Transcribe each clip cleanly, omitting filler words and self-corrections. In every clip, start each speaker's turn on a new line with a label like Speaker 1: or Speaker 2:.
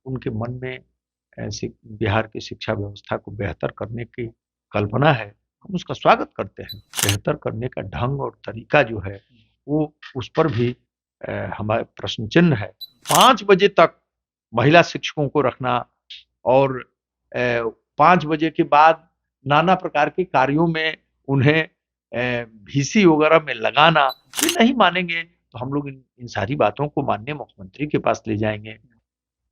Speaker 1: उनके मन में ऐसी बिहार की शिक्षा व्यवस्था को बेहतर करने की कल्पना है, हम उसका स्वागत करते हैं। बेहतर करने का ढंग और तरीका जो है वो उस पर भी हमारे प्रश्न चिन्ह है। 5 बजे तक महिला शिक्षकों को रखना और 5 बजे के बाद नाना प्रकार के कार्यों में उन्हें भीसी वगैरह में लगाना, ये नहीं मानेंगे तो हम लोग इन सारी बातों को माननीय मुख्यमंत्री के पास ले जाएंगे।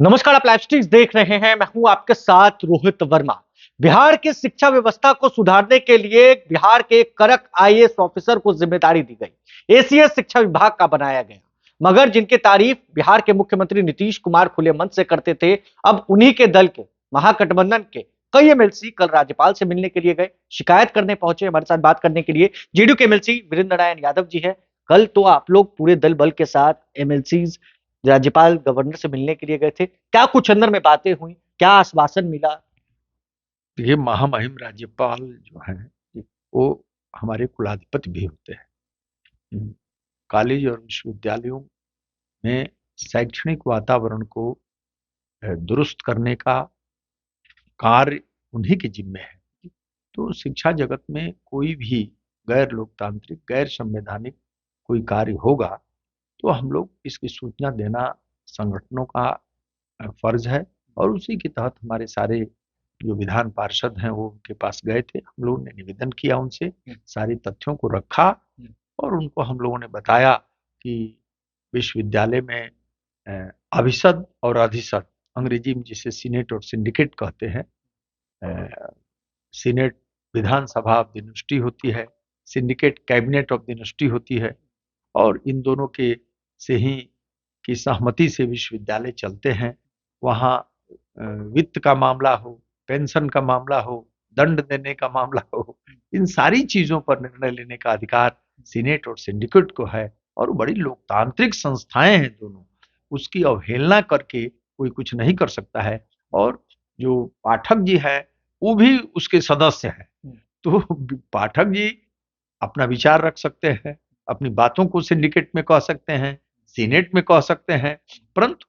Speaker 2: नमस्कार, आप लाइव स्ट्रीम्स देख रहे हैं। मैं हूं आपके साथ रोहित वर्मा। बिहार की शिक्षा व्यवस्था को सुधारने के लिए बिहार के एक कड़क आईएएस ऑफिसर को जिम्मेदारी दी गई। एसीएस शिक्षा विभाग का बनाया गया, मगर जिनकी तारीफ बिहार के मुख्यमंत्री नीतीश कुमार खुले मन से करते थे, अब उन्हीं के दल के महागठबंधन के कई एमएलसी कल राज्यपाल से मिलने के लिए गए, शिकायत करने पहुंचे। हमारे साथ बात करने के लिए जेडीयू के एमएलसी वीरेंद्र नारायण यादव जी है। कल तो आप लोग पूरे दल बल के साथ एमएलसी राज्यपाल गवर्नर से मिलने के लिए गए थे, क्या कुछ अंदर में बातें हुई, क्या आश्वासन मिला?
Speaker 1: ये महामहिम राज्यपाल जो है वो हमारे कुलाधिपति भी होते हैं। कॉलेज और विश्वविद्यालयों में शैक्षणिक वातावरण को दुरुस्त करने का कार्य उन्हीं के जिम्मे है। तो शिक्षा जगत में कोई भी गैर लोकतांत्रिक, गैर संवैधानिक कोई कार्य होगा तो हम लोग इसकी सूचना देना संगठनों का फर्ज है, और उसी के तहत हमारे सारे जो विधान पार्षद हैं वो उनके पास गए थे। हम लोगों ने निवेदन किया, उनसे सारी तथ्यों को रखा और उनको हम लोगों ने बताया कि विश्वविद्यालय में अभिसद और अधिसद, अंग्रेजी में जिसे सीनेट और सिंडिकेट कहते हैं, senate Vidhan Sabha of the university होती है, syndicate cabinet of the university होती है, और इन दोनों के से ही की सहमति से विश्वविद्यालय चलते हैं। वहाँ वित्त का मामला हो, पेंशन का मामला हो, दंड देने का मामला हो, इन सारी चीजों पर निर्णय लेने का अधिकार सीनेट और सिंडिकेट को है, और बड़ी लोकतांत्रिक संस्थाएं हैं दोनों। उसकी अवहेलना करके कोई कुछ नहीं कर सकता है। और जो पाठक जी है वो भी उसके सदस्य हैं, तो पाठक जी अपना विचार रख सकते हैं, अपनी बातों को सिंडिकेट में कह सकते हैं, सीनेट में कह सकते हैं, परंतु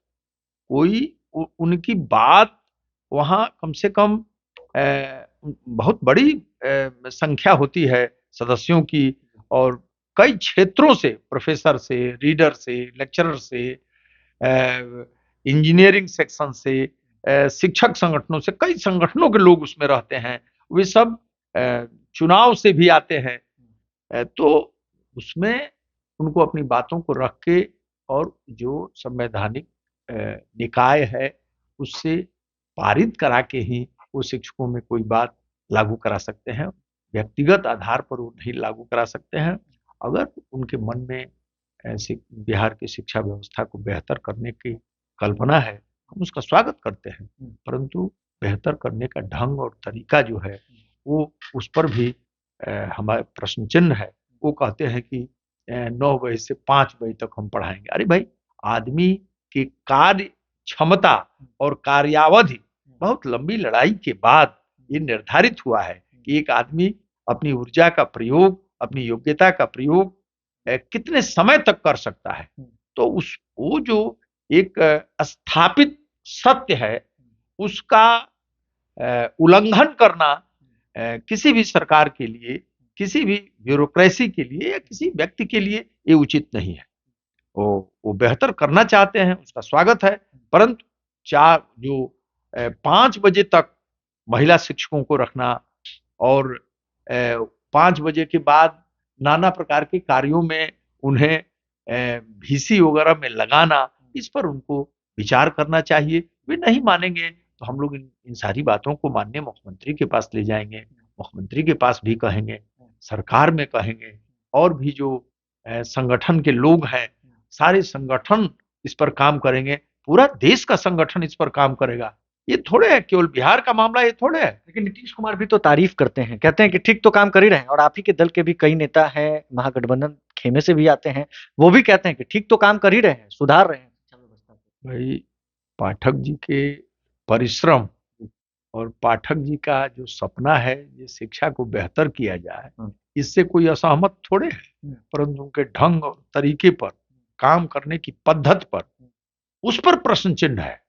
Speaker 1: कोई उनकी बात वहां कम से कम बहुत बड़ी संख्या होती है सदस्यों की, और कई क्षेत्रों से, प्रोफेसर से, रीडर से, लेक्चरर से, इंजीनियरिंग सेक्शन से, शिक्षक संगठनों से, कई संगठनों के लोग उसमें रहते हैं। वे सब चुनाव से भी आते हैं, तो उसमें उनको अपनी बातों को रख के और जो संवैधानिक निकाय है उससे पारित करा के ही वो शिक्षकों में कोई बात लागू करा सकते हैं। व्यक्तिगत आधार पर वो नहीं लागू करा सकते हैं। अगर उनके मन में ऐसी बिहार की शिक्षा व्यवस्था को बेहतर करने की कल्पना है, हम उसका स्वागत करते हैं, परंतु बेहतर करने का ढंग और तरीका जो है वो उस पर भी हमारे प्रश्न चिन्ह है। वो कहते हैं कि 9 बजे से 5 बजे तक हम पढ़ाएंगे। अरे भाई, आदमी की कार्य क्षमता और कार्यावधि बहुत लंबी लड़ाई के बाद ये निर्धारित हुआ है कि एक आदमी अपनी ऊर्जा का प्रयोग, अपनी योग्यता का प्रयोग कितने समय तक कर सकता है। तो वो जो एक स्थापित सत्य है उसका उल्लंघन करना किसी भी सरकार के लिए, किसी भी ब्यूरोक्रेसी के लिए या किसी व्यक्ति के लिए ये उचित नहीं है। वो बेहतर करना चाहते हैं, उसका स्वागत है, परंतु 5 बजे तक महिला शिक्षकों को रखना और 5 बजे के बाद नाना प्रकार के कार्यों में उन्हें भीसी वगैरह में लगाना, इस पर उनको विचार करना चाहिए। वे नहीं मानेंगे तो हम लोग इन सारी बातों को माननीय मुख्यमंत्री के पास ले जाएंगे, मुख्यमंत्री के पास भी कहेंगे, सरकार में कहेंगे, और भी जो संगठन के लोग हैं सारे संगठन इस पर काम करेंगे, पूरा देश का संगठन इस पर काम करेगा। ये थोड़े है केवल बिहार का मामला, ये थोड़े है।
Speaker 2: लेकिन नीतीश कुमार भी तो तारीफ करते हैं, कहते हैं कि ठीक तो काम कर ही रहे हैं, और आप ही के दल के भी कई नेता हैं, महागठबंधन खेमे से भी आते हैं, वो भी कहते हैं कि ठीक तो काम कर ही रहे हैं, सुधार रहे हैं शिक्षा व्यवस्था को।
Speaker 1: भाई, पाठक जी के परिश्रम और पाठक जी का जो सपना है ये शिक्षा को बेहतर किया जाए, इससे कोई असहमत थोड़े है, परंतु उनके ढंग और तरीके पर, काम करने की पद्धति पर, उस पर प्रश्न चिन्ह है।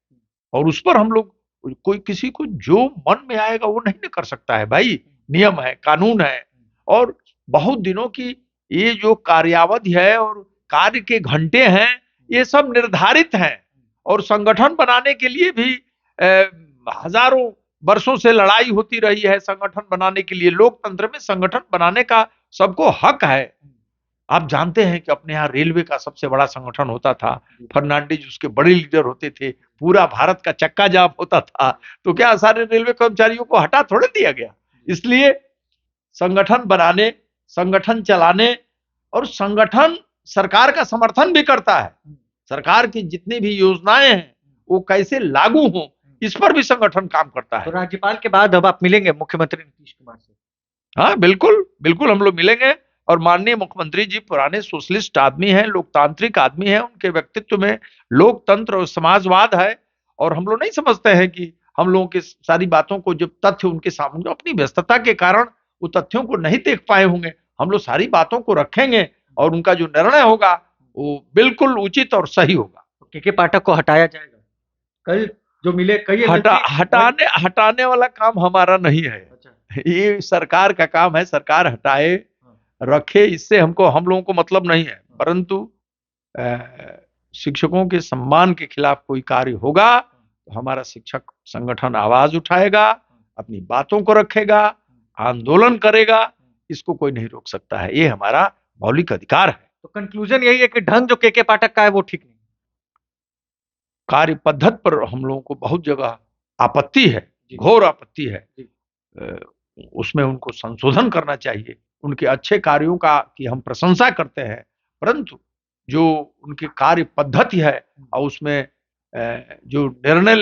Speaker 1: और उस पर हम लोग, कोई किसी को जो मन में आएगा वो नहीं कर सकता है भाई, नियम है, कानून है। और बहुत दिनों की ये जो कार्यावधि है और कार्य के घंटे हैं, ये सब निर्धारित हैं। और संगठन बनाने के लिए भी हजारों वर्षों से लड़ाई होती रही है। संगठन बनाने के लिए, लोकतंत्र में संगठन बनाने का सबको हक है। आप जानते हैं कि अपने यहाँ रेलवे का सबसे बड़ा संगठन होता था, फर्नांडिस उसके बड़े लीडर होते थे, पूरा भारत का चक्का जाम होता था। तो क्या सारे रेलवे कर्मचारियों को हटा थोड़े दिया गया? इसलिए संगठन बनाने, संगठन चलाने, और संगठन सरकार का समर्थन भी करता है। सरकार की जितनी भी योजनाएं हैं वो कैसे लागू हों, इस पर भी संगठन काम करता है।
Speaker 2: तो राज्यपाल के बाद अब आप मिलेंगे मुख्यमंत्री नीतीश कुमार से?
Speaker 1: हाँ बिल्कुल बिल्कुल, हम लोग मिलेंगे। और माननीय मुख्यमंत्री जी पुराने सोशलिस्ट आदमी हैं, लोकतांत्रिक आदमी हैं। उनके व्यक्तित्व में लोकतंत्र और समाजवाद है। और हम लोग नहीं समझते हैं कि हम लोगों की सारी बातों को, जब तथ्य उनके सामने, अपनी व्यस्तता के कारण वो तथ्यों को नहीं देख पाए होंगे, हम लोग सारी बातों को रखेंगे और उनका जो निर्णय होगा वो बिल्कुल उचित और सही होगा।
Speaker 2: के पाठक को हटाया जाएगा? कल जो मिले कई
Speaker 1: हटाने वाला काम हमारा नहीं है। अच्छा। ये सरकार का काम है, सरकार हटाए रखे, इससे हम लोगों को मतलब नहीं है। परंतु शिक्षकों के सम्मान के खिलाफ कोई कार्य होगा तो हमारा शिक्षक संगठन आवाज उठाएगा, अपनी बातों को रखेगा, आंदोलन करेगा। इसको कोई नहीं रोक सकता है, ये हमारा मौलिक अधिकार है।
Speaker 2: तो कंक्लूजन यही है कि ढंग जो के पाठक का है वो ठीक नहीं,
Speaker 1: कार्य पद्धति पर हम लोगों को बहुत जगह आपत्ति है, घोर आपत्ति है। उसमें उनको संशोधन करना चाहिए। उनके अच्छे कार्यों का की हम प्रशंसा करते हैं, परंतु जो उनकी कार्य पद्धति है और उसमें जो निर्णय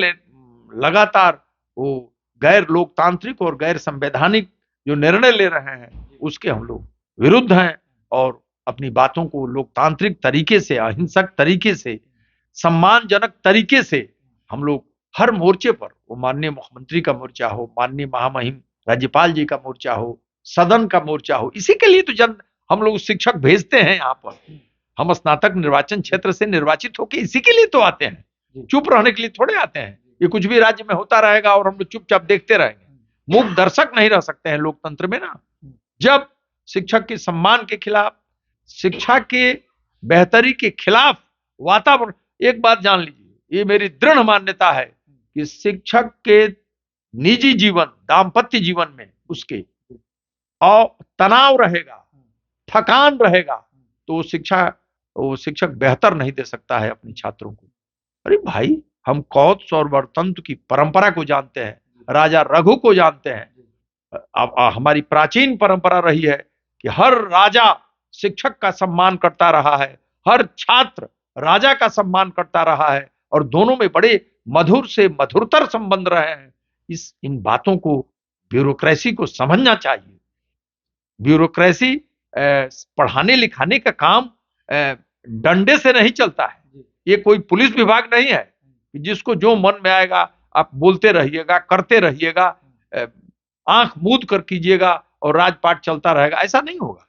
Speaker 1: लगातार वो गैर लोकतांत्रिक और गैर संवैधानिक जो निर्णय ले रहे हैं, उसके हम लोग विरुद्ध हैं। और अपनी बातों को लोकतांत्रिक तरीके से, अहिंसक तरीके से, सम्मानजनक तरीके से हम लोग हर मोर्चे पर, वो माननीय मुख्यमंत्री का मोर्चा हो, माननीय महामहिम राज्यपाल जी का मोर्चा हो, सदन का मोर्चा हो, इसी के लिए तो हम लोग शिक्षक भेजते हैं यहाँ पर। हम स्नातक निर्वाचन क्षेत्र से निर्वाचित होकर इसी के लिए तो आते हैं, चुप रहने के लिए थोड़े आते हैं। ये कुछ भी राज्य में होता रहेगा और हम लोग चुपचाप देखते रहेंगे। मूक दर्शक नहीं रह सकते हैं लोकतंत्र में ना। जब शिक्षक के सम्मान के खिलाफ, शिक्षा के बेहतरी के खिलाफ वातावरण, एक बात जान लीजिए, ये मेरी दृढ़ मान्यता है कि शिक्षक के निजी जीवन, दाम्पत्य जीवन में उसके और तनाव रहेगा, थकान रहेगा, तो वो शिक्षक बेहतर नहीं दे सकता है अपने छात्रों को। अरे भाई, हम कौत्स और वर्तंत्र की परंपरा को जानते हैं, राजा रघु को जानते हैं। अब हमारी प्राचीन परंपरा रही है कि हर राजा शिक्षक का सम्मान करता रहा है, हर छात्र राजा का सम्मान करता रहा है, और दोनों में बड़े मधुर से मधुरतर संबंध रहे हैं। इन बातों को, ब्यूरोक्रेसी को समझना चाहिए। ब्यूरोक्रेसी पढ़ाने लिखाने का काम डंडे से नहीं चलता है। ये कोई पुलिस विभाग नहीं है कि जिसको जो मन में आएगा आप बोलते रहिएगा, करते रहिएगा, आंख मूंद कर कीजिएगा और राजपाट चलता रहेगा, ऐसा नहीं होगा।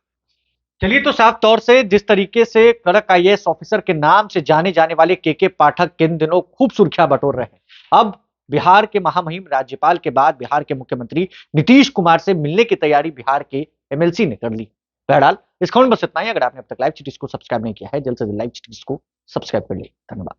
Speaker 2: चलिए, तो साफ तौर से जिस तरीके से कड़क आईएएस ऑफिसर के नाम से जाने जाने वाले के पाठक किन दिनों खूब सुर्खियां बटोर रहे हैं, अब बिहार के महामहिम राज्यपाल के बाद बिहार के मुख्यमंत्री नीतीश कुमार से मिलने की तैयारी बिहार के एमएलसी ने कर ली। बहरहाल इस खबर में बस इतना ही। अगर आपने अब तक लाइव चिटीज को सब्सक्राइब नहीं किया है, जल्द से जल्द लाइव चिटीज को सब्सक्राइब कर ले। धन्यवाद।